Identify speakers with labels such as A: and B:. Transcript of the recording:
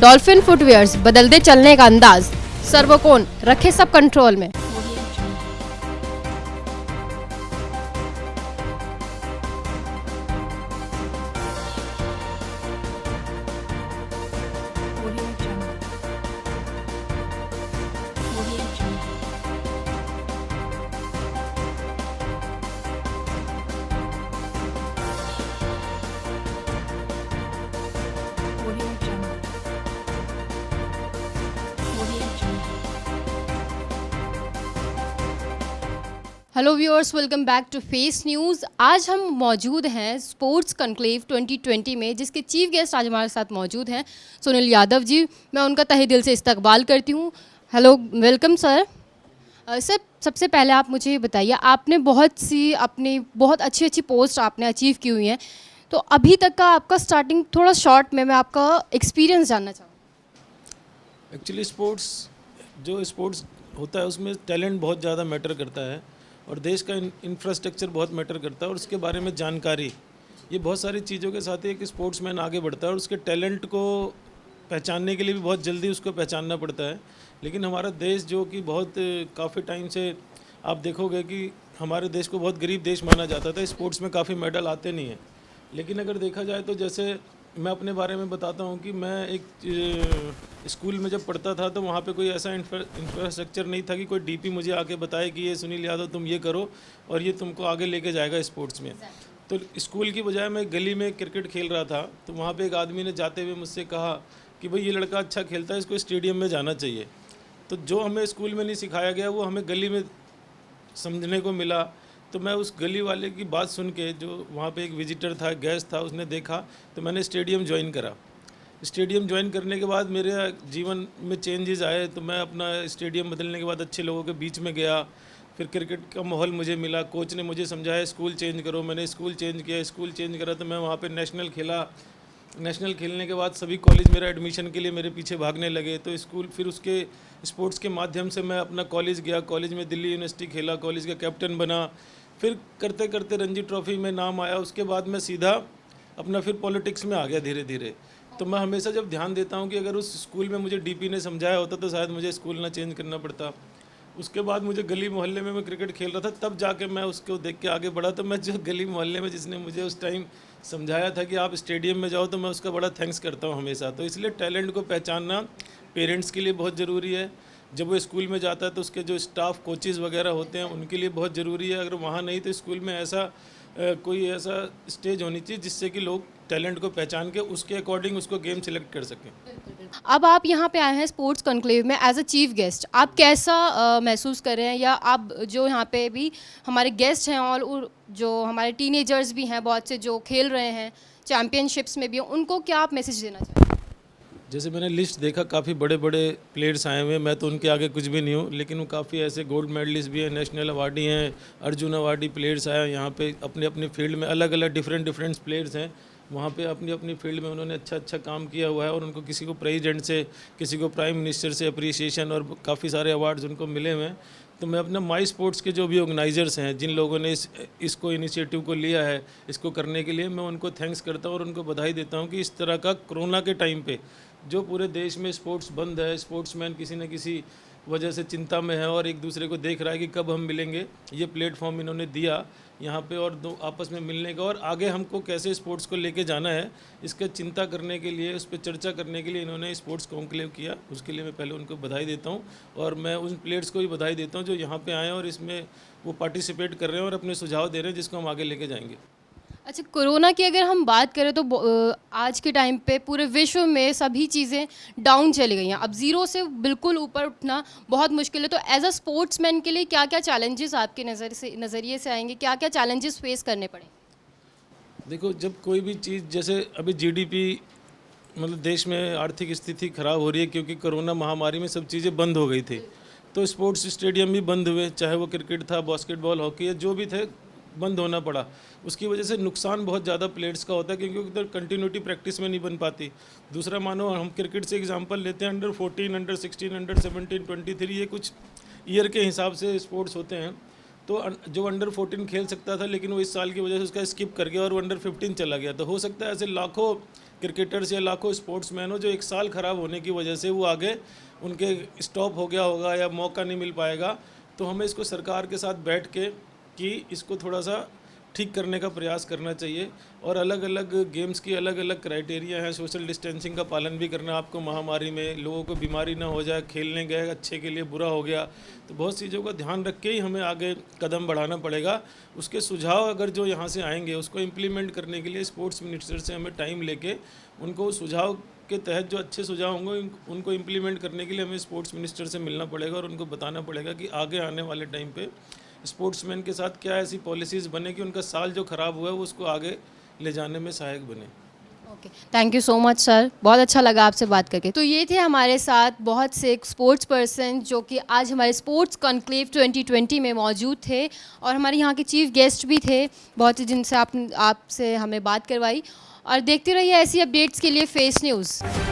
A: Dolphin footwears, बदल दे चलने का अंदाज, सर्वकोण रखे सब कंट्रोल में। Hello viewers, welcome back to Face News. आज हम मौजूद हैं स्पोर्ट्स कॉन्क्लेव 2020 में, जिसके चीफ गेस्ट आज हमारे साथ मौजूद हैं सुनील यादव जी। मैं उनका तहे दिल से इस्तकबाल करती हूँ। Hello, welcome sir. सर, सबसे पहले आप मुझे बताइए, आपने बहुत अच्छी पोस्ट आपने अचीव की हुई हैं, तो अभी तक का आपका स्टार्टिंग थोड़ा शॉर्ट में मैं आपका एक्सपीरियंस जानना चाहूँ।
B: एक्चुअली स्पोर्ट्स होता है उसमें टैलेंट बहुत ज़्यादा मैटर करता है और देश का इंफ्रास्ट्रक्चर बहुत मैटर करता है और उसके बारे में जानकारी, ये बहुत सारी चीज़ों के साथ एक स्पोर्ट्समैन आगे बढ़ता है और उसके टैलेंट को पहचानने के लिए भी बहुत जल्दी उसको पहचानना पड़ता है। लेकिन हमारा देश जो कि बहुत काफ़ी टाइम से आप देखोगे कि हमारे देश को बहुत गरीब देश माना जाता था, स्पोर्ट्स में काफ़ी मेडल आते नहीं हैं। लेकिन अगर देखा जाए तो जैसे मैं अपने बारे में बताता हूँ कि मैं एक स्कूल में जब पढ़ता था तो वहाँ पे कोई ऐसा इंफ्रास्ट्रक्चर नहीं था कि कोई डीपी मुझे आके बताए कि ये सुनील यादव तुम ये करो और ये तुमको आगे लेके जाएगा स्पोर्ट्स में। तो स्कूल की बजाय मैं गली में क्रिकेट खेल रहा था, तो वहाँ पे एक आदमी ने जाते हुए मुझसे कहा कि भाई ये लड़का अच्छा खेलता है, इसको स्टेडियम में जाना चाहिए। तो जो हमें स्कूल में नहीं सिखाया गया वो हमें गली में समझने को मिला। तो मैं उस गली वाले की बात सुन के, जो वहाँ पे एक विजिटर था, गेस्ट था, उसने देखा, तो मैंने स्टेडियम ज्वाइन करा। स्टेडियम ज्वाइन करने के बाद मेरे जीवन में चेंजेस आए, तो मैं अपना स्टेडियम बदलने के बाद अच्छे लोगों के बीच में गया। फिर क्रिकेट का माहौल मुझे मिला, कोच ने मुझे समझाया स्कूल चेंज करो, मैंने स्कूल चेंज किया। स्कूल चेंज करा तो मैं वहाँ पर नेशनल खेला। नेशनल खेलने के बाद सभी कॉलेज मेरा एडमिशन के लिए मेरे पीछे भागने लगे। तो स्कूल फिर उसके स्पोर्ट्स के माध्यम से मैं अपना कॉलेज गया, कॉलेज में दिल्ली यूनिवर्सिटी खेला, कॉलेज का कैप्टन बना। फिर करते करते रणजी ट्रॉफी में नाम आया। उसके बाद मैं सीधा अपना फिर पॉलिटिक्स में आ गया धीरे धीरे। तो मैं हमेशा जब ध्यान देता हूँ कि अगर उस स्कूल में मुझे डीपी ने समझाया होता तो शायद मुझे स्कूल ना चेंज करना पड़ता। उसके बाद मुझे गली मोहल्ले में मैं क्रिकेट खेल रहा था, तब जाके मैं उसको देख के आगे बढ़ा। तो मैं जो गली मोहल्ले में जिसने मुझे उस टाइम समझाया था कि आप स्टेडियम में जाओ, तो मैं उसका बड़ा थैंक्स करता हूँ हमेशा। तो इसलिए टैलेंट को पहचानना पेरेंट्स के लिए बहुत ज़रूरी है। जब वो स्कूल में जाता है तो उसके जो स्टाफ कोचेज़ वगैरह होते हैं उनके लिए बहुत ज़रूरी है। अगर वहाँ नहीं तो स्कूल में कोई ऐसा स्टेज होनी चाहिए जिससे कि लोग टैलेंट को पहचान के उसके अकॉर्डिंग उसको गेम सेलेक्ट कर सकें।
A: अब आप यहाँ पे आए हैं स्पोर्ट्स कॉन्क्लेव में एज अ चीफ गेस्ट, आप कैसा महसूस कर रहे हैं, या आप जो यहाँ पे भी हमारे गेस्ट हैं और जो हमारे टीनेजर्स भी हैं बहुत से जो खेल रहे हैं चैम्पियनशिप्स में भी, उनको क्या आप मैसेज देना चाहेंगे?
B: जैसे मैंने लिस्ट देखा, काफ़ी बड़े बड़े प्लेयर्स आए हुए हैं, मैं तो उनके आगे कुछ भी नहीं हूँ, लेकिन वो काफ़ी ऐसे गोल्ड मेडलिस्ट भी हैं, नेशनल अवार्डी हैं, अर्जुन अवार्डी प्लेयर्स आए हैं यहाँ पे अपने अपने फील्ड में। अलग अलग डिफरेंट प्लेयर्स हैं वहाँ पे, अपनी अपनी फील्ड में उन्होंने अच्छा काम किया हुआ है और उनको किसी को प्रेसिडेंट से, किसी को प्राइम मिनिस्टर से अप्रिसिएशन और काफ़ी सारे अवार्ड्स उनको मिले हुए हैं। तो मैं अपना माई स्पोर्ट्स के जो भी ऑर्गेनाइजर्स हैं, जिन लोगों ने इसको इनिशिएटिव को लिया है इसको करने के लिए, मैं उनको थैंक्स करता हूँ और उनको बधाई देता हूँ कि इस तरह का कोरोना के टाइम पे जो पूरे देश में स्पोर्ट्स बंद है, स्पोर्ट्समैन किसी न किसी वजह से चिंता में है और एक दूसरे को देख रहा है कि कब हम मिलेंगे, ये प्लेटफॉर्म इन्होंने दिया यहाँ पे और दो आपस में मिलने का और आगे हमको कैसे स्पोर्ट्स को लेके जाना है इसका चिंता करने के लिए, उस पर चर्चा करने के लिए इन्होंने स्पोर्ट्स कॉन्क्लेव किया। उसके लिए मैं पहले उनको बधाई देता हूँ और मैं उन प्लेयर्स को भी बधाई देता हूँ जो यहाँ पे आए हैं और इसमें वो पार्टिसिपेट कर रहे हैं और अपने सुझाव दे रहे हैं जिसको हम आगे लेके जाएंगे।
A: अच्छा, कोरोना की अगर हम बात करें तो आज के टाइम पे पूरे विश्व में सभी चीज़ें डाउन चली गई हैं। अब ज़ीरो से बिल्कुल ऊपर उठना बहुत मुश्किल है। तो एज अ स्पोर्ट्समैन के लिए क्या क्या चैलेंजेस आपके नज़रिए से आएंगे, क्या क्या चैलेंजेस फेस करने पड़े?
B: देखो, जब कोई भी चीज़, जैसे अभी जीडीपी, मतलब देश में आर्थिक स्थिति खराब हो रही है क्योंकि कोरोना महामारी में सब चीज़ें बंद हो गई थी, तो स्पोर्ट्स स्टेडियम भी बंद हुए, चाहे वो क्रिकेट था, बास्केटबॉल, हॉकी या जो भी थे, बंद होना पड़ा। उसकी वजह से नुकसान बहुत ज़्यादा प्लेयर्स का होता है क्योंकि उधर कंटिन्यूटी प्रैक्टिस में नहीं बन पाती। दूसरा, मानो हम क्रिकेट से एग्जांपल लेते हैं, अंडर 14, अंडर 16, अंडर 17, 23, ये कुछ ईयर के हिसाब से स्पोर्ट्स होते हैं। तो जो अंडर 14 खेल सकता था लेकिन वो इस साल की वजह से उसका स्किप कर गया और वो अंडर 15 चला गया। तो हो सकता है ऐसे लाखों क्रिकेटर्स या लाखों स्पोर्ट्समैन हो जो एक साल ख़राब होने की वजह से वो आगे उनके स्टॉप हो गया होगा या मौका नहीं मिल पाएगा। तो हमें इसको सरकार के साथ बैठ के कि इसको थोड़ा सा ठीक करने का प्रयास करना चाहिए और अलग अलग गेम्स की अलग अलग क्राइटेरिया हैं। सोशल डिस्टेंसिंग का पालन भी करना, आपको महामारी में लोगों को बीमारी ना हो जाए, खेलने गए अच्छे के लिए बुरा हो गया, तो बहुत चीज़ों का ध्यान रख के ही हमें आगे कदम बढ़ाना पड़ेगा। उसके सुझाव अगर जो यहाँ से आएंगे उसको इम्प्लीमेंट करने के लिए स्पोर्ट्स मिनिस्टर से हमें टाइम लेके उनको सुझाव के तहत जो अच्छे सुझाव होंगे उनको इम्प्लीमेंट करने के लिए हमें स्पोर्ट्स मिनिस्टर से मिलना पड़ेगा और उनको बताना पड़ेगा कि आगे आने वाले टाइम पे स्पोर्ट्समैन के साथ क्या ऐसी पॉलिसीज़ बने कि उनका साल जो ख़राब हुआ है वो उसको आगे ले जाने में सहायक बने।
A: Okay, thank you so much sir, बहुत अच्छा लगा आपसे बात करके। तो ये थे हमारे साथ बहुत से स्पोर्ट्स पर्सन जो कि आज हमारे स्पोर्ट्स कॉन्क्लेव 2020 में मौजूद थे और हमारे यहाँ के चीफ गेस्ट भी थे बहुत ही, जिनसे आपसे हमें बात करवाई। और देखते रहिए ऐसी अपडेट्स के लिए फेस न्यूज़।